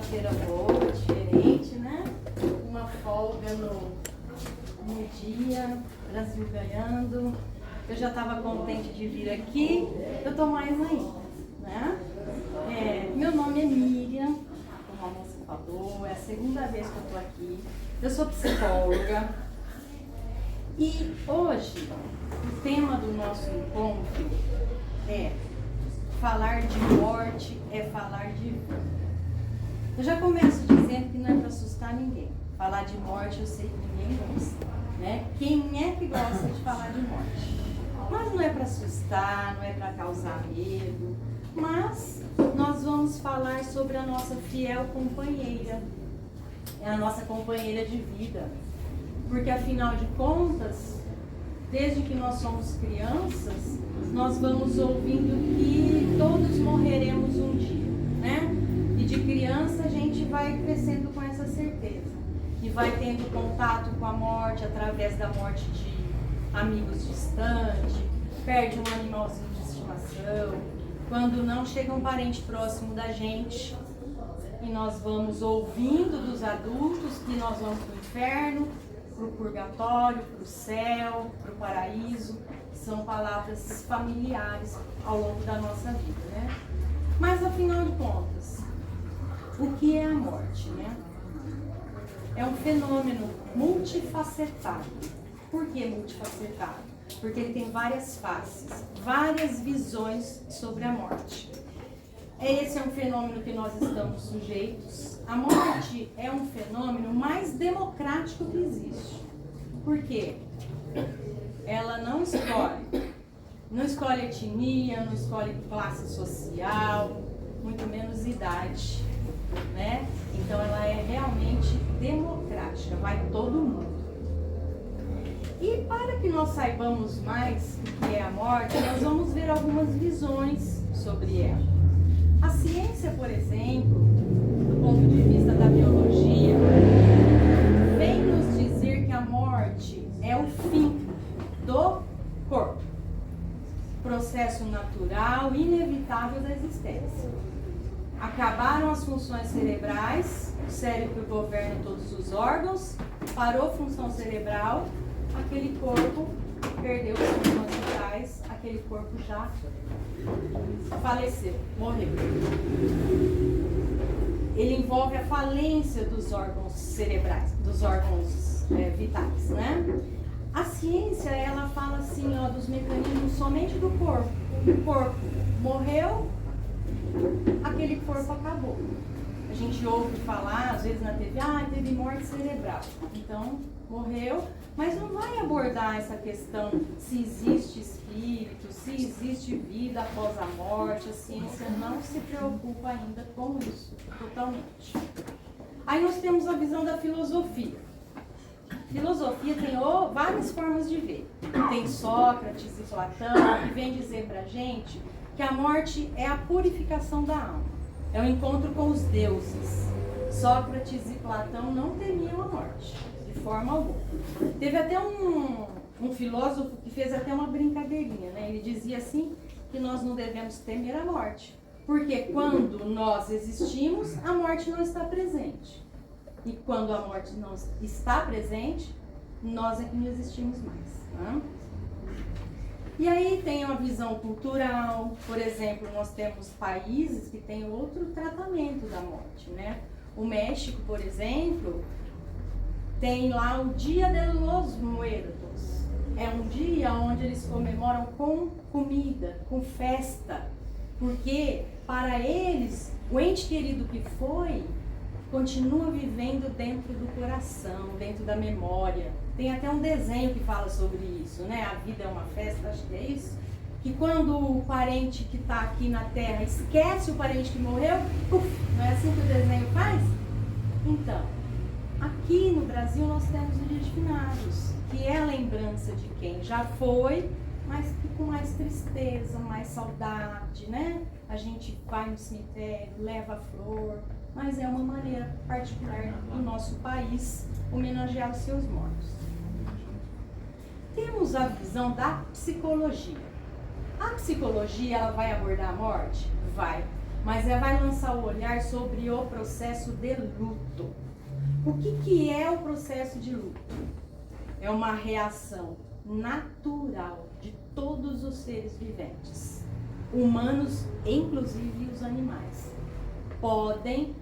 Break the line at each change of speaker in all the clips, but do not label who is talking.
segunda-feira boa, diferente, né? Uma folga no dia, Brasil ganhando. Eu já estava contente de vir aqui, eu estou mais ainda, né? Meu nome é Miriam, como a moça falou, é a segunda vez que eu estou aqui. Eu sou psicóloga e hoje o tema do nosso encontro é falar de morte é falar de vida. Eu já começo dizendo que não é para assustar ninguém. Falar de morte eu sei que ninguém gosta, né? Quem é que gosta de falar de morte? Mas não é para assustar, não é para causar medo, mas nós vamos falar sobre a nossa fiel companheira, é a nossa companheira de vida. Porque afinal de contas, desde que nós somos crianças, nós vamos ouvindo que todos morreremos um dia, né? E de criança a gente vai crescendo com essa certeza. E vai tendo contato com a morte através da morte de amigos distantes, perde um animalzinho de estimação, quando não chega um parente próximo da gente. E nós vamos ouvindo dos adultos que nós vamos para o inferno, para o purgatório, para o céu, para o paraíso. São palavras familiares ao longo da nossa vida, né? Mas afinal de contas, o que é a morte, né? É um fenômeno multifacetado. Por que multifacetado? Porque ele tem várias faces, várias visões sobre a morte. Esse é um fenômeno que nós estamos sujeitos. A morte é um fenômeno mais democrático que existe. Por quê? Ela não escolhe etnia, não escolhe classe social, muito menos idade, né? Então ela é realmente democrática, vai todo mundo. E para que nós saibamos mais o que é a morte, nós vamos ver algumas visões sobre ela. A ciência, por exemplo, do ponto de vista da biologia, vem nos dizer que a morte é o fim do corpo. Processo natural, inevitável da existência. Acabaram as funções cerebrais, o cérebro governa todos os órgãos, parou a função cerebral, aquele corpo perdeu as funções vitais, aquele corpo já faleceu, morreu. Ele envolve a falência dos órgãos cerebrais, dos órgãos vitais, né? A ciência, ela fala assim, ó, dos mecanismos somente do corpo. O corpo morreu, aquele corpo acabou. A gente ouve falar, às vezes na TV, teve morte cerebral. Então, morreu, mas não vai abordar essa questão se existe espírito, se existe vida após a morte. A ciência não se preocupa ainda com isso, totalmente. Aí nós temos a visão da filosofia. Filosofia tem várias formas de ver. Tem Sócrates e Platão, que vem dizer pra gente que a morte é a purificação da alma. É o encontro com os deuses. Sócrates e Platão não temiam a morte, de forma alguma. Teve até um filósofo que fez até uma brincadeirinha, né? Ele dizia assim, que nós não devemos temer a morte. Porque quando nós existimos, a morte não está presente. E quando a morte não está presente, nós é que não existimos mais, né? E aí tem uma visão cultural, por exemplo, nós temos países que têm outro tratamento da morte, né? O México, por exemplo, tem lá o Dia de los Muertos. É um dia onde eles comemoram com comida, com festa, porque para eles, o ente querido que foi, continua vivendo dentro do coração, dentro da memória. Tem até um desenho que fala sobre isso, né? A vida é uma festa, acho que é isso. Que quando o parente que está aqui na Terra esquece o parente que morreu, não é assim que o desenho faz? Então, aqui no Brasil nós temos o Dia de Finados, que é a lembrança de quem já foi, mas que com mais tristeza, mais saudade, né? A gente vai no cemitério, leva a flor, mas é uma maneira particular do nosso país homenagear os seus mortos. Temos a visão da psicologia. A psicologia, ela vai abordar a morte? Vai. mas vai lançar o olhar sobre o processo de luto. O que é o processo de luto? É uma reação natural de todos os seres viventes, humanos, inclusive os animais, podem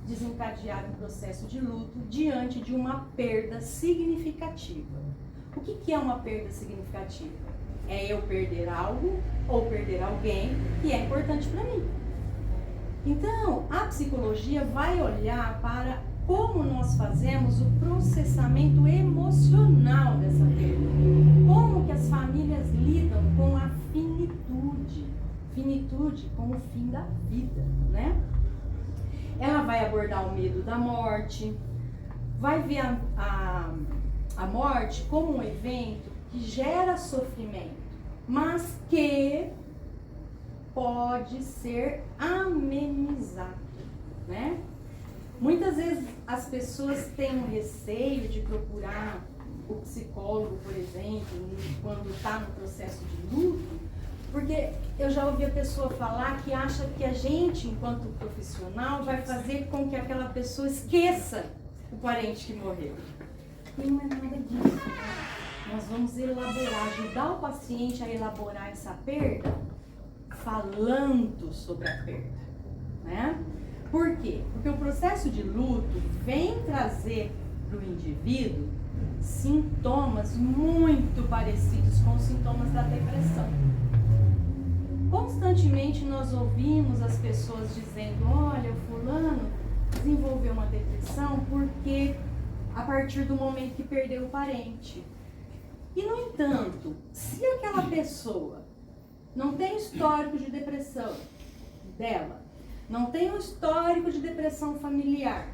desencadear um processo de luto diante de uma perda significativa. O que é uma perda significativa? É eu perder algo ou perder alguém que é importante para mim. Então, a psicologia vai olhar para como nós fazemos o processamento emocional dessa perda. Como que as famílias lidam com a finitude. Finitude com o fim da vida, né? Ela vai abordar o medo da morte, vai ver a morte como um evento que gera sofrimento, mas que pode ser amenizado, né? Muitas vezes as pessoas têm um receio de procurar o psicólogo, por exemplo, quando está no processo de luto, porque eu já ouvi a pessoa falar que acha que a gente, enquanto profissional, vai fazer com que aquela pessoa esqueça o parente que morreu. E não é nada disso. Nós vamos elaborar, ajudar o paciente a elaborar essa perda, falando sobre a perda, né? Por quê? Porque o processo de luto vem trazer para o indivíduo sintomas muito parecidos com os sintomas da depressão. Constantemente nós ouvimos as pessoas dizendo, olha, o fulano desenvolveu uma depressão porque a partir do momento que perdeu o parente. E, no entanto, se aquela pessoa não tem histórico de depressão dela, não tem um histórico de depressão familiar,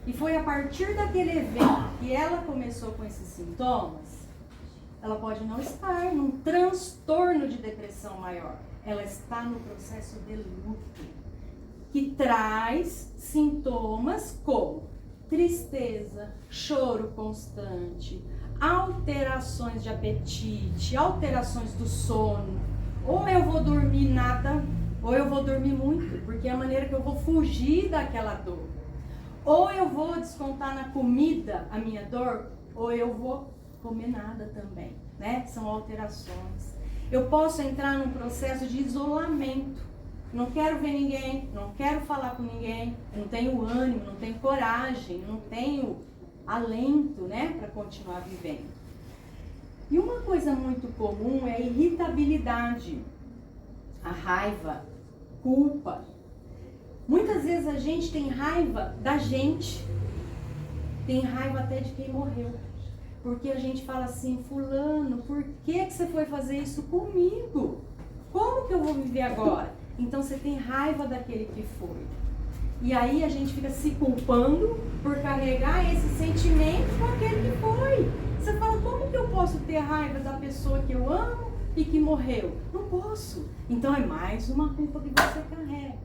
e foi a partir daquele evento que ela começou com esses sintomas, ela pode não estar num transtorno de depressão maior. Ela está no processo de luto, que traz sintomas como tristeza, choro constante, alterações de apetite, alterações do sono. Ou eu vou dormir nada, ou eu vou dormir muito, porque é a maneira que eu vou fugir daquela dor. Ou eu vou descontar na comida a minha dor, ou eu vou comer nada também, né? São alterações. Eu posso entrar num processo de isolamento. Não quero ver ninguém, não quero falar com ninguém, não tenho ânimo, não tenho coragem, não tenho alento, né, para continuar vivendo. E uma coisa muito comum é a irritabilidade, a raiva, culpa. Muitas vezes a gente tem raiva da gente, tem raiva até de quem morreu. Porque a gente fala assim, fulano, por que você foi fazer isso comigo? Como que eu vou viver agora? Então você tem raiva daquele que foi. E aí a gente fica se culpando por carregar esse sentimento com aquele que foi. Você fala, como que eu posso ter raiva da pessoa que eu amo e que morreu? Não posso. Então é mais uma culpa que você carrega.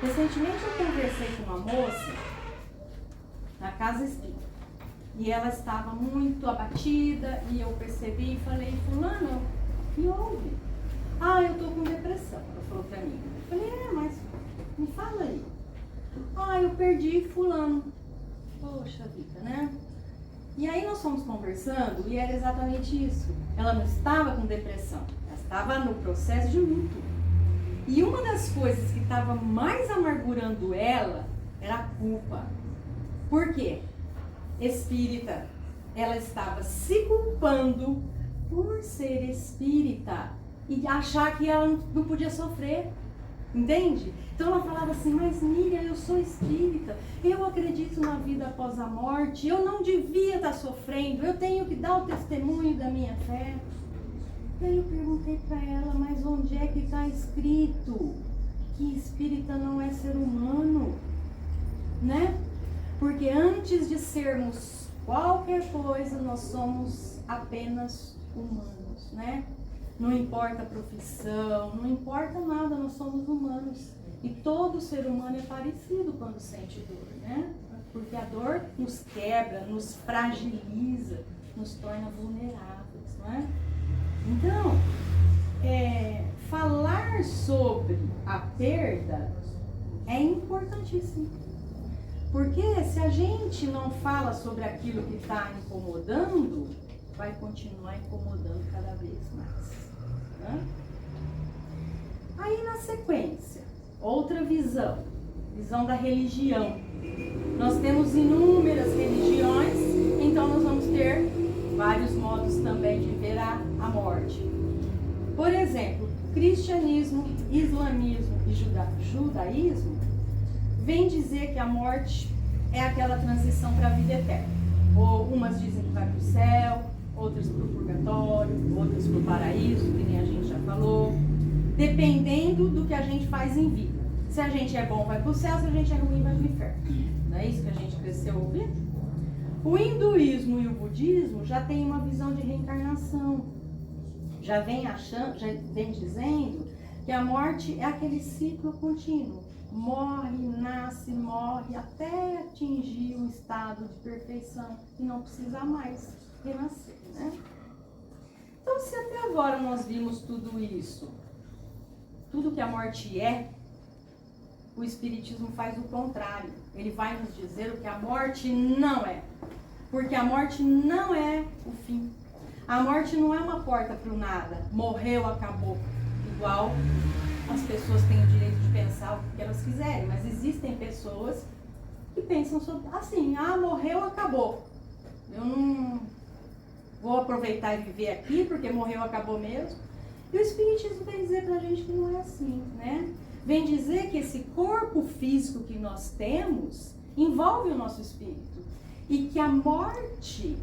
Recentemente eu conversei com uma moça na casa espírita. E ela estava muito abatida e eu percebi e falei, fulano, o que houve? Ah, eu tô com depressão, ela falou pra mim. Eu falei, mas me fala aí. Ah, eu perdi fulano. Poxa vida, né? E aí nós fomos conversando e era exatamente isso. Ela não estava com depressão, ela estava no processo de luto. E uma das coisas que estava mais amargurando ela era a culpa. Por quê? Espírita, ela estava se culpando por ser espírita e achar que ela não podia sofrer, entende? Então ela falava assim, mas Miriam, eu sou espírita, eu acredito na vida após a morte, eu não devia estar sofrendo, eu tenho que dar o testemunho da minha fé. E aí eu perguntei para ela, mas onde é que está escrito que espírita não é ser humano, né? Porque antes de sermos qualquer coisa, nós somos apenas humanos, né? Não importa a profissão, não importa nada, nós somos humanos. E todo ser humano é parecido quando sente dor, né? Porque a dor nos quebra, nos fragiliza, nos torna vulneráveis, não é? Então, falar sobre a perda é importantíssimo. Porque se a gente não fala sobre aquilo que está incomodando, vai continuar incomodando cada vez mais. Né? Aí na sequência, outra visão da religião. Nós temos inúmeras religiões, então nós vamos ter vários modos também de ver a morte. Por exemplo, cristianismo, islamismo e judaísmo vem dizer que a morte é aquela transição para a vida eterna. Ou umas dizem que vai para o céu, outras para o purgatório, outras para o paraíso, que nem a gente já falou, dependendo do que a gente faz em vida. Se a gente é bom, vai para o céu, se a gente é ruim, vai para o inferno. Não é isso que a gente cresceu ouvindo? O hinduísmo e o budismo já têm uma visão de reencarnação. Já vem dizendo que a morte é aquele ciclo contínuo. Morre, nasce, morre, até atingir um estado de perfeição e não precisar mais renascer, né? Então, se até agora nós vimos tudo isso, tudo que a morte é, o Espiritismo faz o contrário. Ele vai nos dizer o que a morte não é. Porque a morte não é o fim. A morte não é uma porta para o nada. Morreu, acabou. Igual as pessoas têm o direito de pensar o que elas quiserem. Mas existem pessoas que pensam sobre, assim, morreu, acabou. Eu não vou aproveitar e viver aqui porque morreu, acabou mesmo. E o Espiritismo vem dizer pra gente que não é assim, né? Vem dizer que esse corpo físico que nós temos envolve o nosso espírito. E que a morte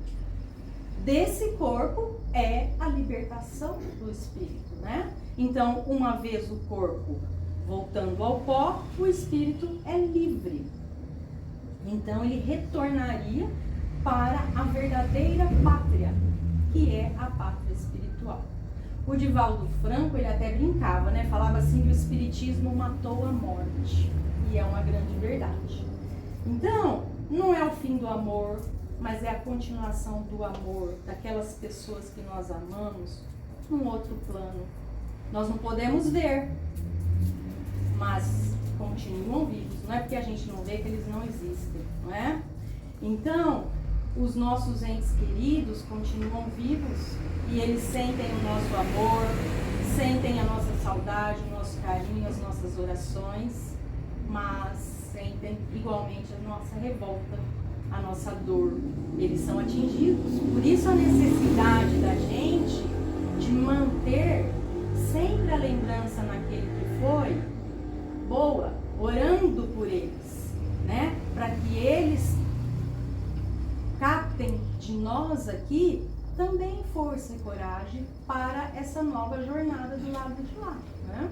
desse corpo é a libertação do espírito, né? Então, uma vez o corpo voltando ao pó, o espírito é livre. Então, ele retornaria para a verdadeira pátria, que é a pátria espiritual. O Divaldo Franco, ele até brincava, né? Falava assim que o espiritismo matou a morte. E é uma grande verdade. Então, não é o fim do amor, mas é a continuação do amor daquelas pessoas que nós amamos num outro plano. Nós não podemos ver, mas continuam vivos. Não é porque a gente não vê que eles não existem, não é? Então, os nossos entes queridos continuam vivos e eles sentem o nosso amor, sentem a nossa saudade, o nosso carinho, as nossas orações, mas sentem igualmente a nossa revolta, a nossa dor. Eles são atingidos. Por isso a necessidade da gente de manter sempre a lembrança naquele que foi boa, orando por eles, né? Para que eles captem de nós aqui também força e coragem para essa nova jornada do lado de lá, né?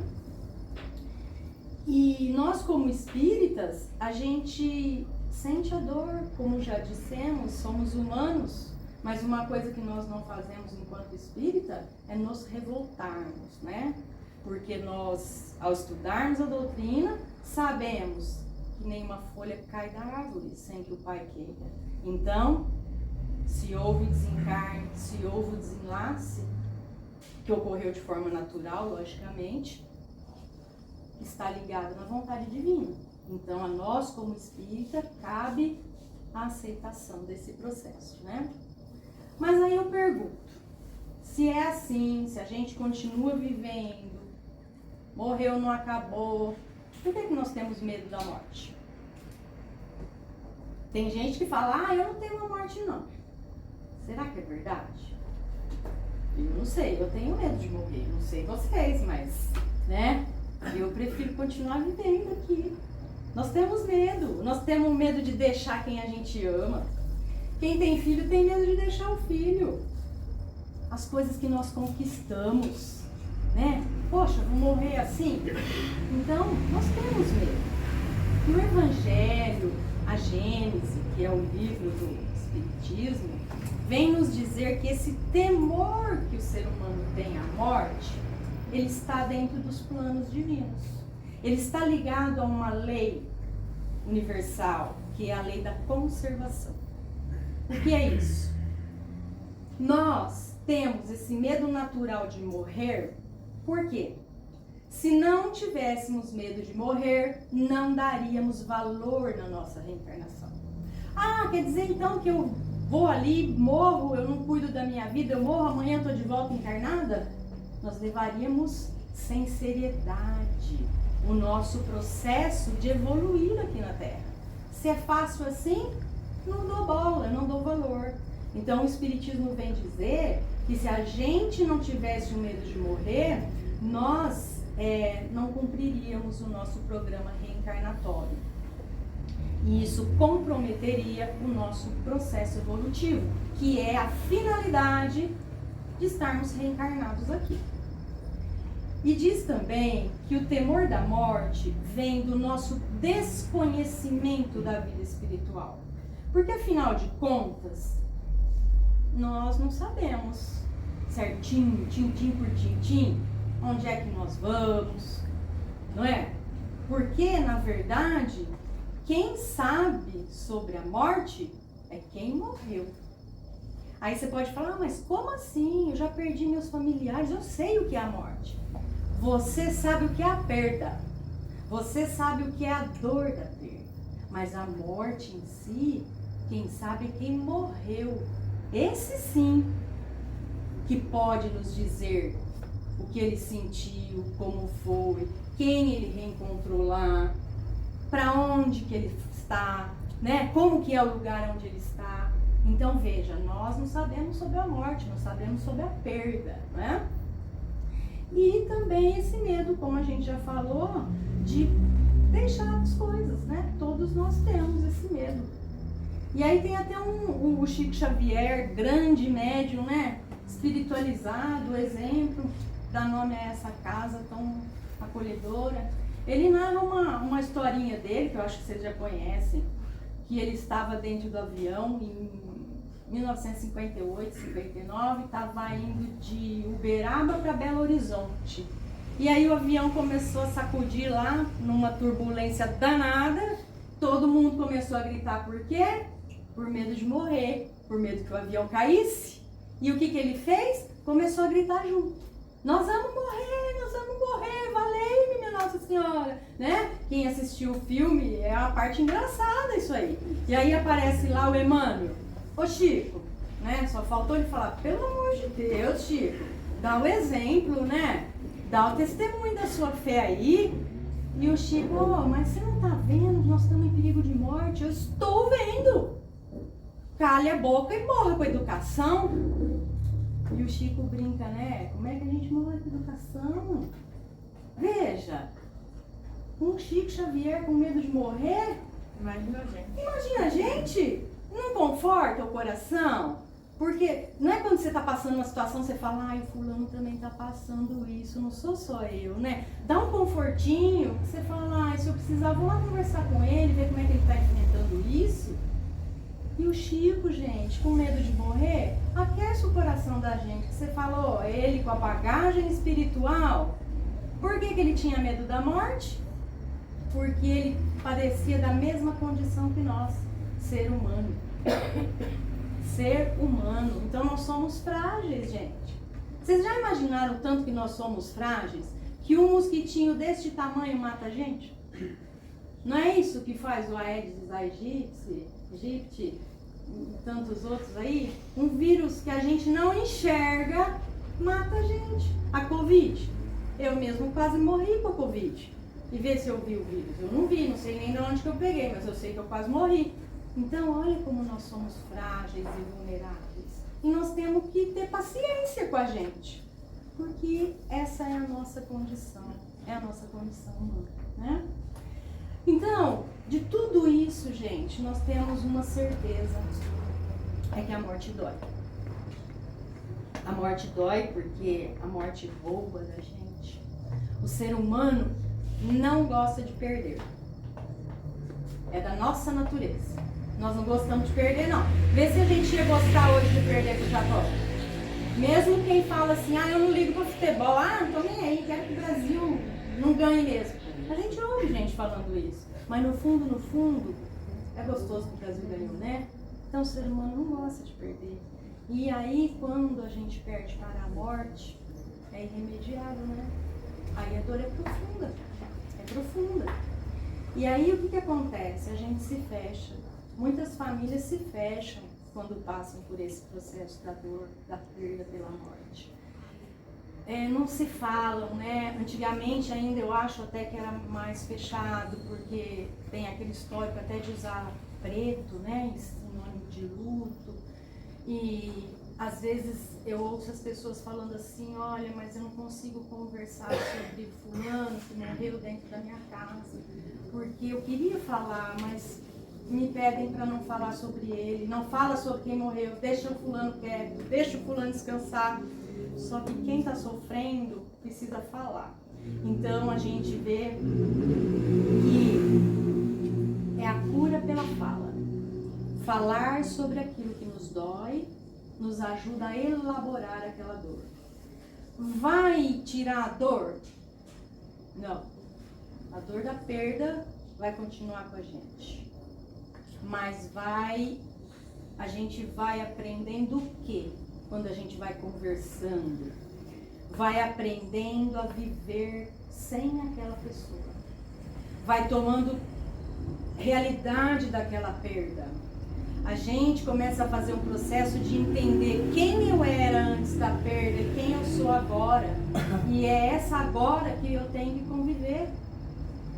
E nós, como espíritas, a gente sente a dor, como já dissemos, somos humanos, mas uma coisa que nós não fazemos enquanto espírita é nos revoltarmos, né? Porque nós, ao estudarmos a doutrina, sabemos que nenhuma folha cai da árvore sem que o Pai queira. Então, se houve desencarne, se houve o desenlace, que ocorreu de forma natural, logicamente, está ligado na vontade divina. Então, a nós, como espírita, cabe a aceitação desse processo, né? Mas aí eu pergunto, se é assim, se a gente continua vivendo, morreu, não acabou, por que nós temos medo da morte? Tem gente que fala, eu não tenho uma morte não. Será que é verdade? Eu não sei, eu tenho medo de morrer, não sei vocês, mas, né? Eu prefiro continuar vivendo aqui. Nós temos medo de deixar quem a gente ama. Quem tem filho tem medo de deixar o filho. As coisas que nós conquistamos, né? Poxa, vou morrer assim? Então, nós temos medo. E o Evangelho, a Gênese, que é o livro do Espiritismo, vem nos dizer que esse temor que o ser humano tem à morte, ele está dentro dos planos divinos. Ele está ligado a uma lei universal, que é a lei da conservação. O que é isso? Nós temos esse medo natural de morrer, por quê? Se não tivéssemos medo de morrer, não daríamos valor na nossa reencarnação. Ah, quer dizer então que eu vou ali, morro, eu não cuido da minha vida, eu morro, amanhã estou de volta encarnada? Nós levaríamos sem seriedade o nosso processo de evoluir aqui na Terra. Se é fácil assim, não dou bola, não dou valor. Então o Espiritismo vem dizer que se a gente não tivesse o medo de morrer, nós não cumpriríamos o nosso programa reencarnatório. E isso comprometeria o nosso processo evolutivo, que é a finalidade de estarmos reencarnados aqui. E diz também que o temor da morte vem do nosso desconhecimento da vida espiritual. Porque, afinal de contas, nós não sabemos certinho, tintim por tintim, onde é que nós vamos, não é? Porque, na verdade, quem sabe sobre a morte é quem morreu. Aí você pode falar, mas como assim? Eu já perdi meus familiares, eu sei o que é a morte. Você sabe o que é a perda. Você sabe o que é a dor da perda. Mas a morte em si, quem sabe é quem morreu. Esse sim que pode nos dizer o que ele sentiu, como foi, quem ele reencontrou lá, para onde que ele está, né? Como que é o lugar onde ele está. Então veja, nós não sabemos sobre a morte, nós sabemos sobre a perda, né? E também esse medo, como a gente já falou, de deixar as coisas, né? Todos nós temos esse medo. E aí tem até o Chico Xavier, grande médium, né? Espiritualizado, exemplo, dá nome a essa casa tão acolhedora. Ele narra uma historinha dele, que eu acho que vocês já conhecem, que ele estava dentro do avião em 1958, 59, estava indo de Uberaba para Belo Horizonte. E aí o avião começou a sacudir lá, numa turbulência danada, todo mundo começou a gritar, por quê? Por medo de morrer, por medo que o avião caísse. E o que ele fez? Começou a gritar junto. Nós vamos morrer, valei-me, minha Nossa Senhora, né? Quem assistiu o filme, é a parte engraçada isso aí. E aí aparece lá o Emmanuel. Ô Chico, né? Só faltou ele falar, pelo amor de Deus, Chico, dá o exemplo, né? Dá o testemunho da sua fé aí. E o Chico, mas você não tá vendo? Nós estamos em perigo de morte. Eu estou vendo. Calha a boca e morre com a educação. E o Chico brinca, né? Como é que a gente morre com educação? Veja, um Chico Xavier com medo de morrer.
Imagina a gente.
Imagina a gente. Não conforta o coração? Porque não é quando você está passando uma situação, você fala, ai, o fulano também está passando isso, não sou só eu, né? Dá um confortinho, você fala, ai, se eu precisar, vou lá conversar com ele, ver como é que ele está enfrentando isso. E o Chico, gente, com medo de morrer, aquece o coração da gente. Você falou, ele com a bagagem espiritual. Por que ele tinha medo da morte? Porque ele padecia da mesma condição que nós, ser humano. Ser humano. Então nós somos frágeis, gente. Vocês já imaginaram o tanto que nós somos frágeis? Que um mosquitinho deste tamanho mata a gente? Não é isso que faz o Aedes aegypti e tantos outros aí? Um vírus que a gente não enxerga mata a gente. A Covid. Eu mesmo quase morri com a Covid. E vê se eu vi o vírus. Eu não vi, não sei nem de onde que eu peguei, mas eu sei que eu quase morri. Então, olha como nós somos frágeis e vulneráveis. E nós temos que ter paciência com a gente. Porque essa é a nossa condição. É a nossa condição humana, né? Então, de tudo isso, gente, nós temos uma certeza. É que a morte dói. A morte dói porque a morte rouba da gente. O ser humano não gosta de perder. É da nossa natureza. Nós não gostamos de perder, não. Vê se a gente ia gostar hoje de perder com o Japão. Mesmo quem fala assim, eu não ligo pro futebol, não tô nem aí, quero que o Brasil não ganhe mesmo. A gente ouve gente falando isso. Mas no fundo, é gostoso que o Brasil ganhou, né? Então o ser humano não gosta de perder. E aí, quando a gente perde para a morte, é irremediável, né? aí a dor é profunda. É profunda. E aí o que acontece? A gente se fecha. Muitas famílias se fecham quando passam por esse processo da dor, da perda pela morte. Não se falam, né? Antigamente ainda eu acho até que era mais fechado, porque tem aquele histórico até de usar preto, né? Em sinônimo de luto. E às vezes eu ouço as pessoas falando assim, olha, mas eu não consigo conversar sobre fulano que morreu dentro da minha casa, porque eu queria falar, mas me pedem para não falar sobre ele, não fala sobre quem morreu, deixa o fulano quieto, deixa o fulano descansar. Só que quem está sofrendo precisa falar. Então a gente vê que é a cura pela fala. Falar sobre aquilo que nos dói nos ajuda a elaborar aquela dor. Vai tirar a dor? Não. A dor da perda vai continuar com a gente. Mas a gente vai aprendendo o quê? Quando a gente vai conversando. Vai aprendendo a viver sem aquela pessoa. Vai tomando realidade daquela perda. A gente começa a fazer um processo de entender quem eu era antes da perda e quem eu sou agora. E é essa agora que eu tenho que conviver.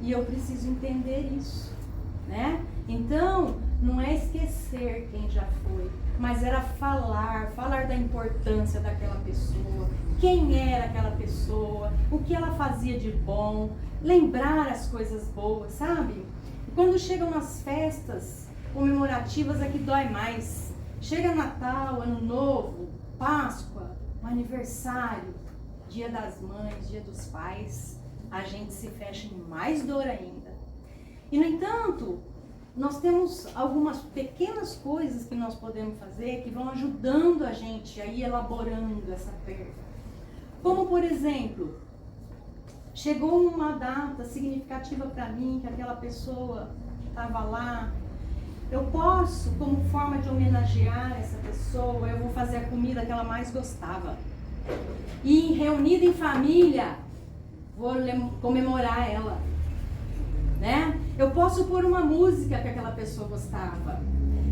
E eu preciso entender isso, né? Então, não é esquecer quem já foi, mas era falar da importância daquela pessoa, quem era aquela pessoa, o que ela fazia de bom, lembrar as coisas boas, sabe? E quando chegam nas festas comemorativas é que dói mais. Chega Natal, Ano Novo, Páscoa, aniversário, Dia das Mães, Dia dos Pais, a gente se fecha em mais dor ainda. E no entanto, nós temos algumas pequenas coisas que nós podemos fazer que vão ajudando a gente a ir elaborando essa perda. Como, por exemplo, chegou uma data significativa para mim, que aquela pessoa estava lá. Eu posso, como forma de homenagear essa pessoa, eu vou fazer a comida que ela mais gostava. E reunida em família, vou comemorar ela, né? Eu posso pôr uma música que aquela pessoa gostava.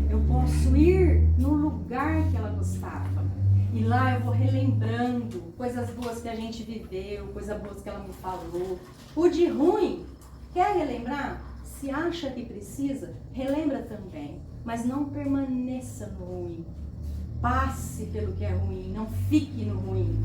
Eu posso ir no lugar que ela gostava. E lá eu vou relembrando coisas boas que a gente viveu, coisas boas que ela me falou. O de ruim, quer relembrar? Se acha que precisa, relembra também. Mas não permaneça no ruim. Passe pelo que é ruim, não fique no ruim.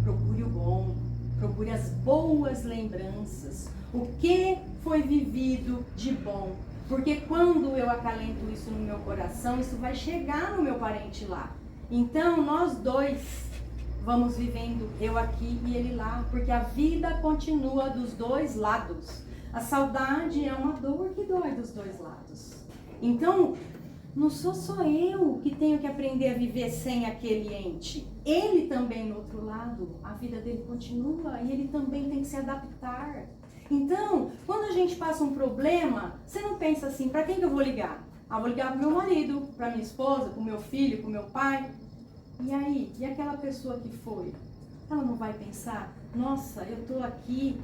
Procure o bom, procure as boas lembranças. O que foi vivido de bom? Porque quando eu acalento isso no meu coração, isso vai chegar no meu parente lá. Então, nós dois vamos vivendo, eu aqui e ele lá, porque a vida continua dos dois lados. A saudade é uma dor que dói dos dois lados. Então, não sou só eu que tenho que aprender a viver sem aquele ente. Ele também, no outro lado, a vida dele continua e ele também tem que se adaptar. Então, quando a gente passa um problema, você não pensa assim, para quem que eu vou ligar? Ah, vou ligar para o meu marido, para minha esposa, para o meu filho, para o meu pai. E aí? E aquela pessoa que foi? Ela não vai pensar, nossa, eu estou aqui,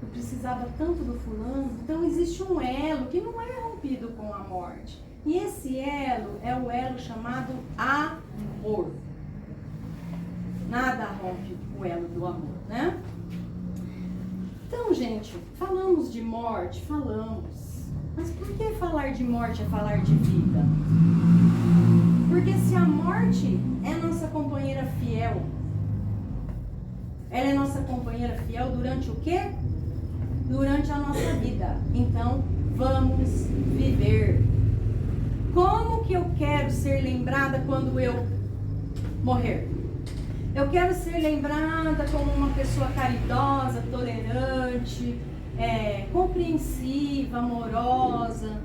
eu precisava tanto do fulano. Então existe um elo que não é rompido com a morte. E esse elo é o elo chamado amor. Nada rompe o elo do amor, né? Então, gente, falamos de morte, falamos. Mas por que falar de morte é falar de vida? Porque se a morte é nossa companheira fiel, ela é nossa companheira fiel durante o quê? Durante a nossa vida. Então, vamos viver. Como que eu quero ser lembrada quando eu morrer? Eu quero ser lembrada como uma pessoa caridosa, tolerante, compreensiva, amorosa.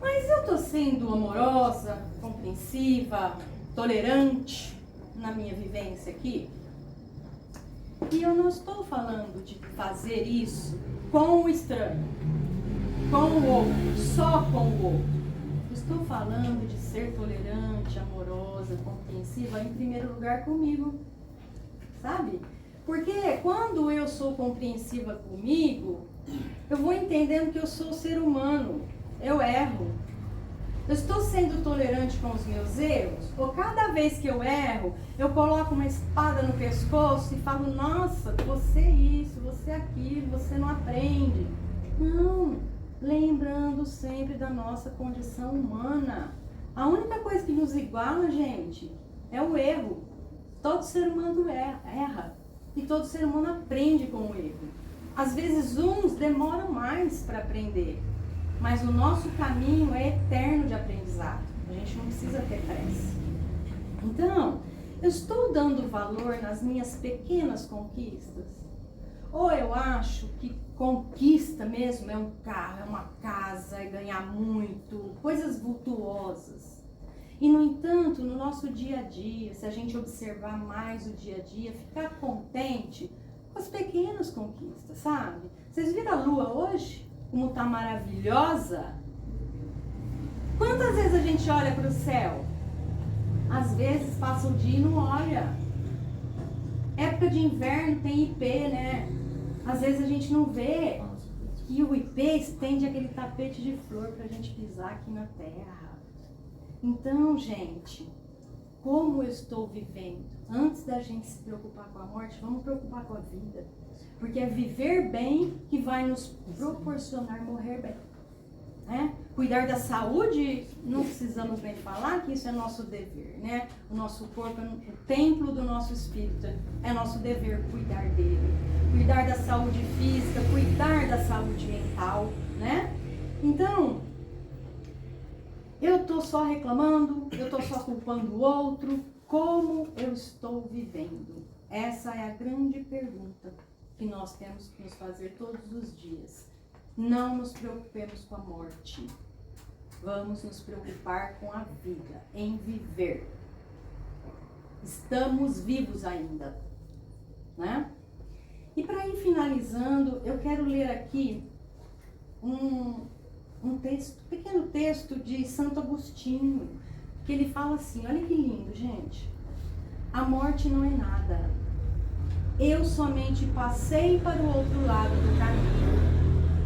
Mas eu estou sendo amorosa, compreensiva, tolerante na minha vivência aqui? E eu não estou falando de fazer isso com o estranho, com o outro, só com o outro. Estou falando de ser tolerante, amorosa, compreensiva, em primeiro lugar comigo, sabe? Porque quando eu sou compreensiva comigo, eu vou entendendo que eu sou ser humano, eu erro. Eu estou sendo tolerante com os meus erros? Ou cada vez que eu erro, eu coloco uma espada no pescoço e falo, nossa, você é isso, você é aquilo, você não aprende. Não, lembrando sempre da nossa condição humana. A única coisa que nos iguala, gente, é o erro. Todo ser humano erra. E todo ser humano aprende com o erro. Às vezes uns demoram mais para aprender. Mas o nosso caminho é eterno de aprendizado. A gente não precisa ter pressa. Então, eu estou dando valor nas minhas pequenas conquistas? Ou eu acho que conquista mesmo é um carro, é uma casa, é ganhar muito, coisas vultuosas. E, no entanto, no nosso dia a dia, se a gente observar mais o dia a dia, ficar contente com as pequenas conquistas, sabe? Vocês viram a lua hoje? Como tá maravilhosa? Quantas vezes a gente olha para o céu? Às vezes passa o dia e não olha. Época de inverno tem ipê, né? Às vezes a gente não vê. E o ipê estende aquele tapete de flor para a gente pisar aqui na terra. Então, gente, como eu estou vivendo? Antes da gente se preocupar com a morte, vamos preocupar com a vida. Porque é viver bem que vai nos proporcionar morrer bem. Né? Cuidar da saúde, não precisamos nem falar que isso é nosso dever. Né? O nosso corpo é o templo do nosso espírito. É nosso dever cuidar dele. Cuidar da saúde física, cuidar da saúde mental. Né? Então, eu estou só reclamando, eu estou só culpando o outro. Como eu estou vivendo? Essa é a grande pergunta que nós temos que nos fazer todos os dias. Não nos preocupemos com a morte. Vamos nos preocupar com a vida, em viver. Estamos vivos ainda, né? E para ir finalizando, eu quero ler aqui um pequeno texto de Santo Agostinho, que ele fala assim, olha que lindo, gente. A morte não é nada. Eu somente passei para o outro lado do caminho.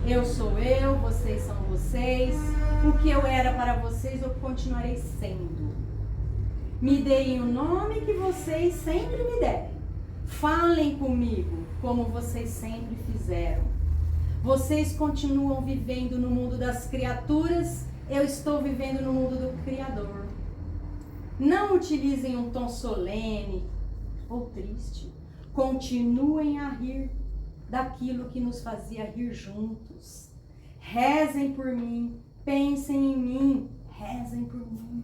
Eu sou eu, vocês são vocês. O que eu era para vocês, eu continuarei sendo. Me deem o nome que vocês sempre me derem. Falem comigo como vocês sempre fizeram. Vocês continuam vivendo no mundo das criaturas, eu estou vivendo no mundo do Criador. Não utilizem um tom solene ou triste. Continuem a rir daquilo que nos fazia rir juntos. Rezem por mim, pensem em mim, rezem por mim.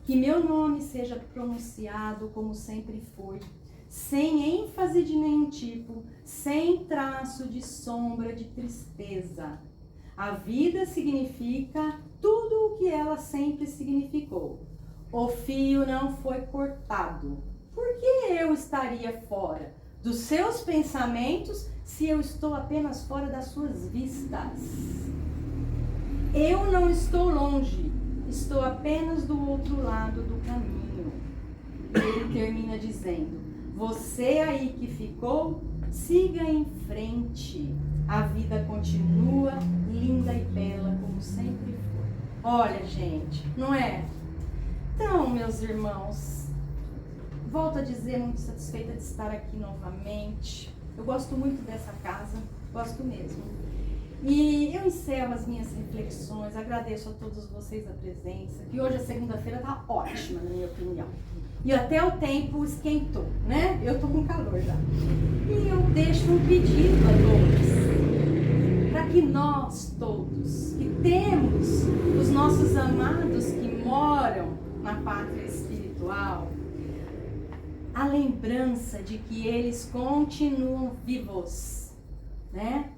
Que meu nome seja pronunciado como sempre foi, sem ênfase de nenhum tipo, sem traço de sombra de tristeza. A vida significa tudo o que ela sempre significou. O fio não foi cortado. Por que eu estaria fora dos seus pensamentos se eu estou apenas fora das suas vistas? Eu não estou longe, estou apenas do outro lado do caminho. Ele termina dizendo, você aí que ficou, siga em frente. A vida continua linda e bela como sempre foi. Olha, gente, não é? Então, meus irmãos, volto a dizer, muito satisfeita de estar aqui novamente. Eu gosto muito dessa casa, gosto mesmo. E eu encerro as minhas reflexões, agradeço a todos vocês a presença, que hoje a segunda-feira está ótima, na minha opinião. E até o tempo esquentou, né? Eu tô com calor já. E eu deixo um pedido a todos, para que nós todos, que temos os nossos amados que moram na pátria espiritual, a lembrança de que eles continuam vivos, né?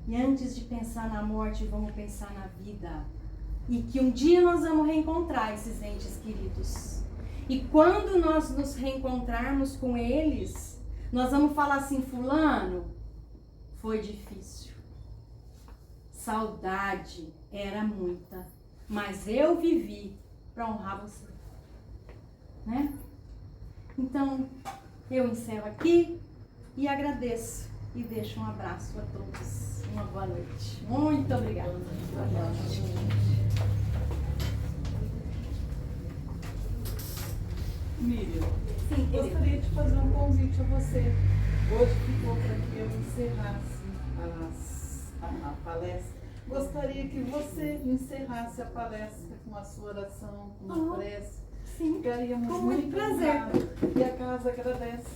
E antes de pensar na morte, vamos pensar na vida. E que um dia nós vamos reencontrar esses entes queridos. E quando nós nos reencontrarmos com eles, nós vamos falar assim, fulano, foi difícil. Saudade era muita, mas eu vivi para honrar você. Né? Então, eu encerro aqui, E agradeço e deixo um abraço a todos. Uma boa noite. Muito obrigada. Boa noite.
Miriam,
Sim,
gostaria de fazer um convite a você. Hoje ficou para que eu encerrasse a palestra. Gostaria que você encerrasse a palestra com a sua oração, com uma prece.
Sim,
Ficaríamos
com muito prazer.
honrados. E a casa agradece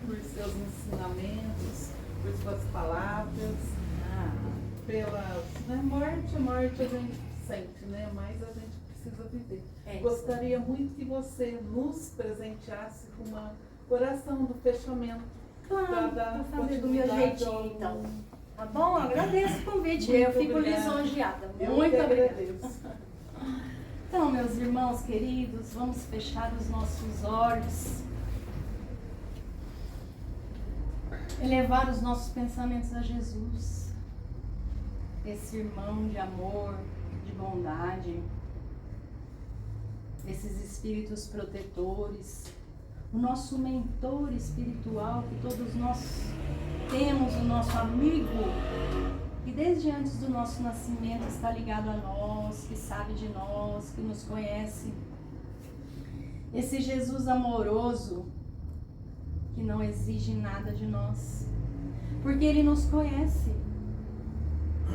por seus ensinamentos, por suas palavras, pela morte. A morte a gente sente, né? Mas a gente precisa viver. Gostaria muito que você nos presenteasse com uma oração do fechamento.
Claro,
dar
vou fazer do meu
continuidade
jeitinho, então. Tá bom? Agradeço o convite.
Muito
Eu fico
obrigada.
lisonjeada.
Eu
Muito
que
obrigada.
agradeço.
Então, meus irmãos queridos, vamos fechar os nossos olhos. Elevar os nossos pensamentos a Jesus. Esse irmão de amor, de bondade. Esses espíritos protetores. O nosso mentor espiritual, que todos nós temos, o nosso amigo, que desde antes do nosso nascimento está ligado a nós, que sabe de nós, que nos conhece. Esse Jesus amoroso, que não exige nada de nós, porque Ele nos conhece.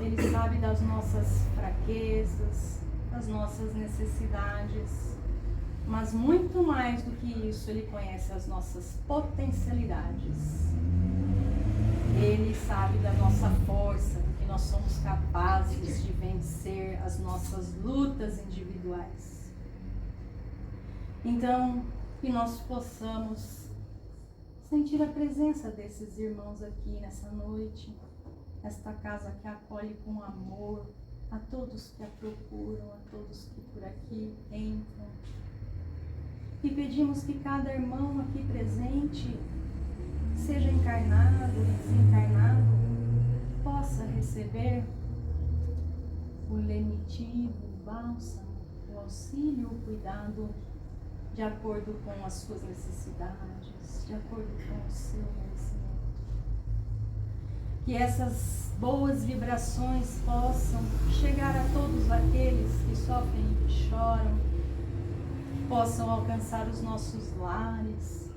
Ele sabe das nossas fraquezas, das nossas necessidades. Mas muito mais do que isso, Ele conhece as nossas potencialidades. Ele sabe da nossa força, do que nós somos capazes de vencer as nossas lutas individuais. Então, que nós possamos sentir a presença desses irmãos aqui nessa noite, esta casa que acolhe com amor a todos que a procuram, a todos que por aqui entram. E pedimos que cada irmão aqui presente, seja encarnado ou desencarnado, possa receber o lenitivo, o bálsamo, o auxílio, o cuidado, de acordo com as suas necessidades, de acordo com o seu merecimento. Que essas boas vibrações possam chegar a todos aqueles que sofrem e que choram, possam alcançar os nossos lares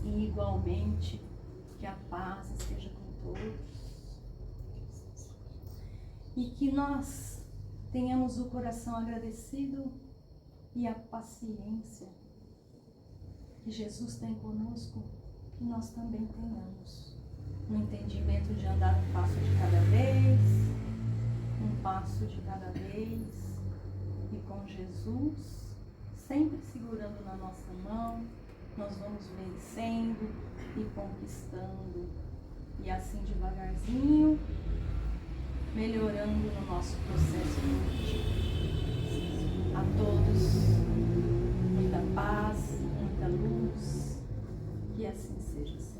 e igualmente que a paz esteja com todos e que nós tenhamos o coração agradecido e a paciência que Jesus tem conosco, que nós também tenhamos um entendimento de andar um passo de cada vez, um passo de cada vez, e com Jesus sempre segurando na nossa mão, nós vamos vencendo e conquistando, e assim devagarzinho, melhorando no nosso processo evolutivo. A todos, muita paz, muita luz, que assim seja sempre.